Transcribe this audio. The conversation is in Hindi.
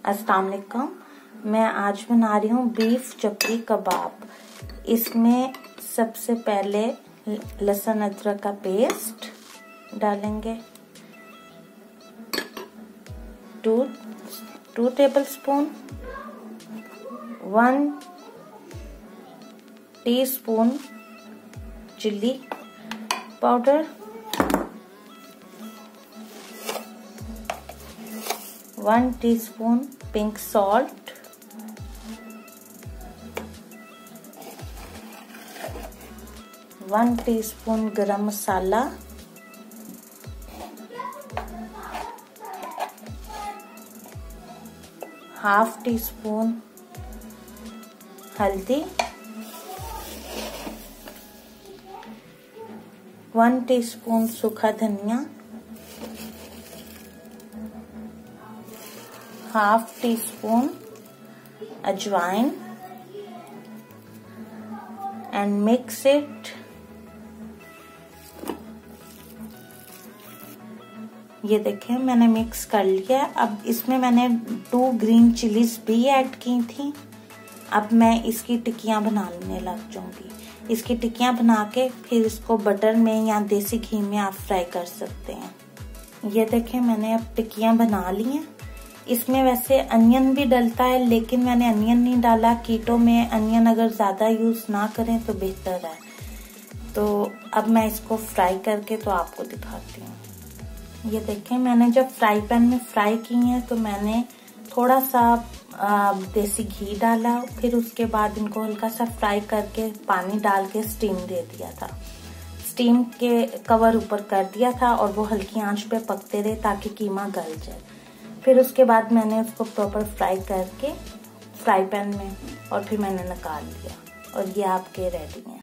अस्सलाम वालेकुम। मैं आज बना रही हूँ बीफ चपली कबाब। इसमें सबसे पहले लहसुन अदरक का पेस्ट डालेंगे, 2 tablespoon, 1 teaspoon chilli powder, 1 teaspoon pink salt, 1 teaspoon गरम मसाला, हाफ टीस्पून हल्दी, 1 टीस्पून सूखा धनिया, हाफ टीस्पून अजवाइन एंड मिक्स इट। ये देखें मैंने मिक्स कर लिया। अब इसमें मैंने 2 ग्रीन चिलीज भी ऐड की थी। अब मैं इसकी टिक्कियां बनाने लग जाऊंगी। इसकी टिक्कियां बना के फिर इसको बटर में या देसी घी में आप फ्राई कर सकते हैं। ये देखें मैंने अब टिक्कियां बना ली हैं। इसमें वैसे अनियन भी डलता है, लेकिन मैंने अनियन नहीं डाला। कीटो में अनियन अगर ज्यादा यूज ना करें तो बेहतर है। तो अब मैं इसको फ्राई करके तो आपको दिखाती हूँ। ये देखें मैंने जब फ्राई पैन में फ्राई की है तो मैंने थोड़ा सा देसी घी डाला, फिर उसके बाद इनको हल्का सा फ्राई करके पानी डाल के स्टीम दे दिया था। स्टीम के कवर ऊपर कर दिया था और वो हल्की आंच पे पकते रहे ताकि कीमा गल जाए। फिर उसके बाद मैंने उसको प्रॉपर फ्राई करके फ्राई पैन में और फिर मैंने निकाल लिया और ये आपके रेडी हैं।